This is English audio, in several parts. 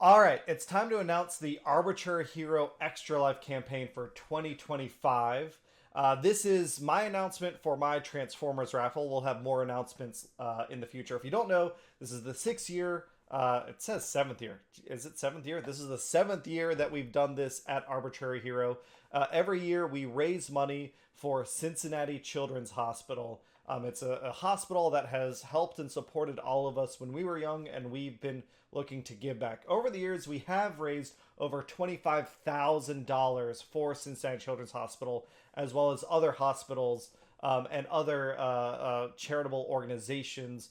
All right, it's time to announce the Arbitrary Hero Extra Life campaign for 2025. This is my announcement for my Transformers raffle. We'll have more announcements in the future. If you don't know, this is the 6th year. It says 7th year. Is it 7th year? This is the 7th year that we've done this at Arbitrary Hero. Every year we raise money for Cincinnati Children's Hospital. It's a hospital that has helped and supported all of us when we were young, and we've been looking to give back. Over the years, we have raised over $25,000 for Cincinnati Children's Hospital, as well as other hospitals and other charitable organizations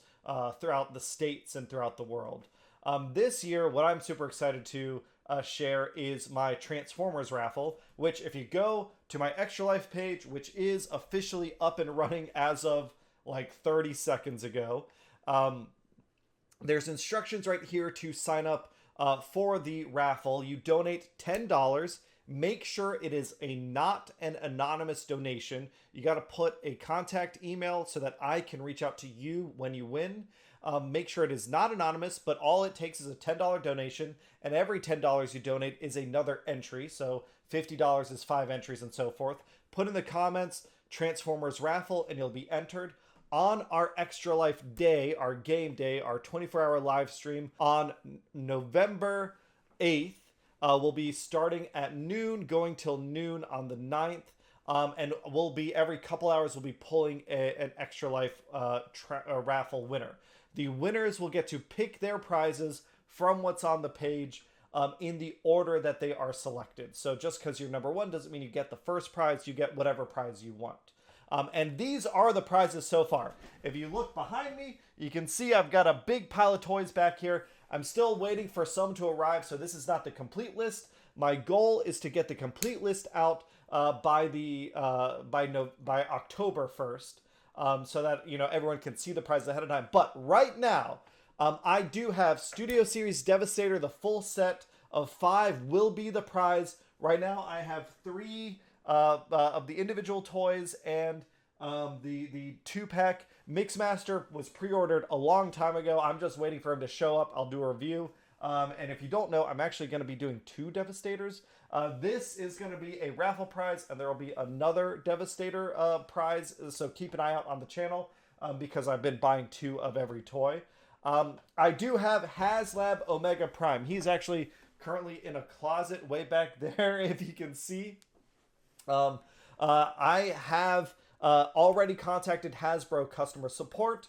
throughout the states and throughout the world. This year, what I'm super excited to share is my Transformers raffle, which if you go to my Extra Life page, which is officially up and running as of like 30 seconds ago, there's instructions right here to sign up for the raffle. You donate $10. Make sure it is not an anonymous donation. You got to put a contact email so that I can reach out to you when you win. Make sure it is not anonymous, but all it takes is a $10 donation, and every $10 you donate is another entry. So $50 is 5 entries and so forth. Put in the comments Transformers Raffle and you'll be entered. On our Extra Life day, our game day, our 24-hour live stream on November 8th, we'll be starting at noon, going till noon on the 9th. And we'll be, every couple hours, we'll be pulling an Extra Life raffle winner. The winners will get to pick their prizes from what's on the page in the order that they are selected. So just because you're number one doesn't mean you get the first prize. You get whatever prize you want. And these are the prizes so far. If you look behind me, you can see I've got a big pile of toys back here. I'm still waiting for some to arrive, so this is not the complete list. My goal is to get the complete list out by October 1st, so that everyone can see the prize ahead of time. But right now, I do have Studio Series Devastator. The full set of 5 will be the prize. Right now, I have 3 of the individual toys and the 2-pack. Mixmaster was pre-ordered a long time ago. I'm just waiting for him to show up. I'll do a review. And if you don't know, I'm actually going to be doing 2 Devastators. This is going to be a raffle prize, and there will be another Devastator prize. So keep an eye out on the channel because I've been buying 2 of every toy. I do have HasLab Omega Prime. He's actually currently in a closet way back there, if you can see. I have already contacted Hasbro customer support.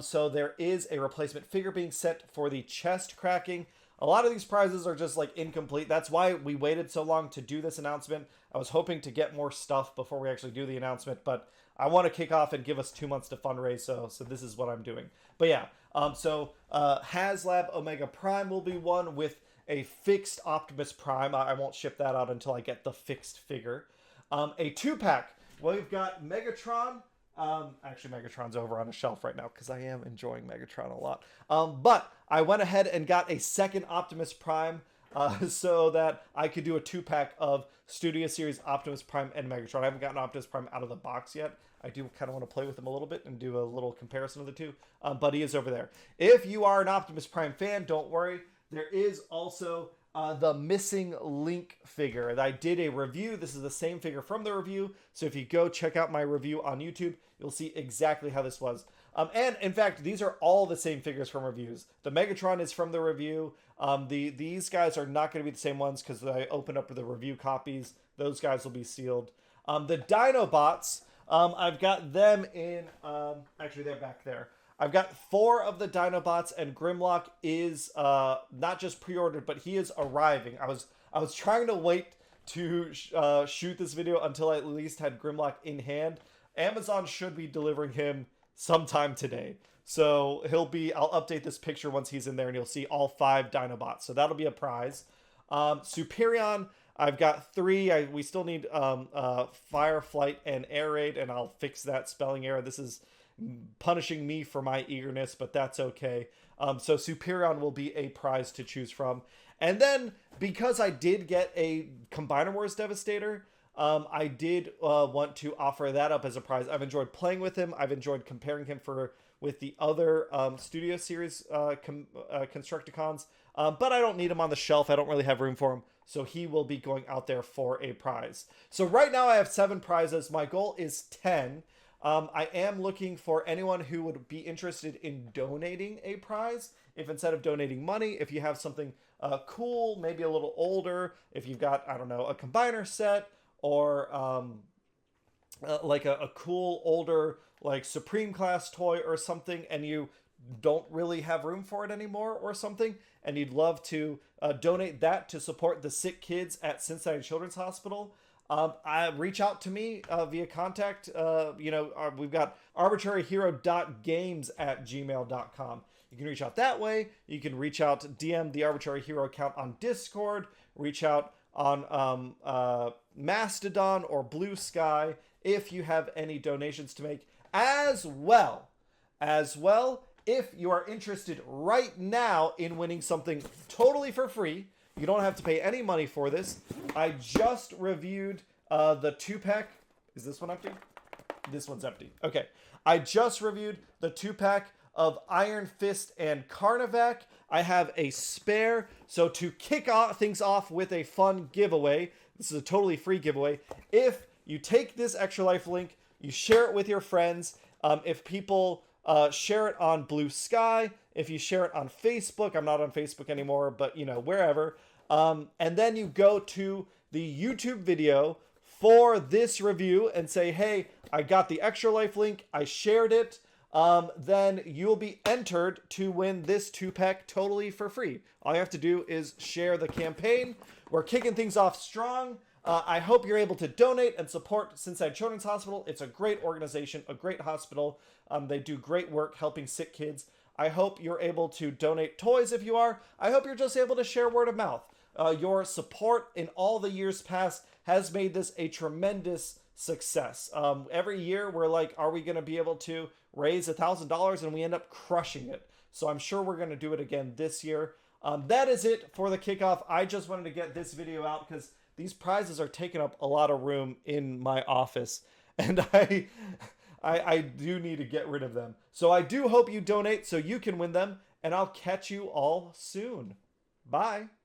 So there is a replacement figure being sent for the chest cracking. A lot of these prizes are just like incomplete. That's why we waited so long to do this announcement. I was hoping to get more stuff before we actually do the announcement, but I want to kick off and give us 2 months to fundraise. So this is what I'm doing. But yeah, HasLab Omega Prime will be one with a fixed Optimus Prime. I won't ship that out until I get the fixed figure. A 2-pack. Well, we've got Megatron. Actually, Megatron's over on a shelf right now because I am enjoying Megatron a lot. But I went ahead and got a second Optimus Prime so that I could do a 2-pack of Studio Series Optimus Prime and Megatron. I haven't gotten Optimus Prime out of the box yet. I do kind of want to play with him a little bit and do a little comparison of the two. But he is over there. If you are an Optimus Prime fan, don't worry. There is also the missing Link figure. I did a review. This is the same figure from the review. So if you go check out my review on YouTube, you'll see exactly how this was. And in fact, these are all the same figures from reviews. The Megatron is from the review. These guys are not going to be the same ones because I opened up the review copies. Those guys will be sealed. The Dinobots, I've got them in, actually they're back there. I've got 4 of the Dinobots, and Grimlock is not just pre-ordered, but he is arriving. I was trying to wait to shoot this video until I at least had Grimlock in hand. Amazon should be delivering him sometime today. So I'll update this picture once he's in there, and you'll see all 5 Dinobots. So that'll be a prize. Superion, I've got 3. We still need Fire, Flight, and Air Raid, and I'll fix that spelling error. This is punishing me for my eagerness, but that's okay. So Superion will be a prize to choose from. And then, because I did get a Combiner Wars Devastator, I did want to offer that up as a prize. I've enjoyed playing with him. I've enjoyed comparing him with the other Studio Series Constructicons. but I don't need him on the shelf. I don't really have room for him. So he will be going out there for a prize. So right now I have 7 prizes. My goal is 10. I am looking for anyone who would be interested in donating a prize. If instead of donating money, if you have something cool, maybe a little older, if you've got, I don't know, a combiner set or like a cool older like Supreme class toy or something, and you don't really have room for it anymore or something, and you'd love to donate that to support the sick kids at Cincinnati Children's Hospital, reach out to me via contact. We've got arbitraryhero.games@gmail.com. You can reach out that way. You can reach out, DM the Arbitrary Hero account on Discord, reach out on Mastodon or Blue Sky if you have any donations to make. As well, if you are interested right now in winning something totally for free, you don't have to pay any money for this. I just reviewed the 2-pack. Is this one empty? This one's empty. Okay. I just reviewed the 2-pack of Iron Fist and Carnivac. I have a spare. So to kick things off with a fun giveaway, this is a totally free giveaway. If you take this Extra Life link, you share it with your friends. If people share it on Blue Sky, if you share it on Facebook, I'm not on Facebook anymore, but wherever. And then you go to the YouTube video for this review and say, hey, I got the Extra Life link, I shared it. Then you'll be entered to win this 2-pack totally for free. All you have to do is share the campaign. We're kicking things off strong. I hope you're able to donate and support Cincinnati Children's Hospital. It's a great organization, a great hospital. They do great work helping sick kids. I hope you're able to donate toys if you are. I hope you're just able to share word of mouth. Your support in all the years past has made this a tremendous success. Every year we're like, are we going to be able to raise $1,000? And we end up crushing it. So I'm sure we're going to do it again this year. That is it for the kickoff. I just wanted to get this video out because these prizes are taking up a lot of room in my office, and I do need to get rid of them. So I do hope you donate so you can win them, and I'll catch you all soon. Bye.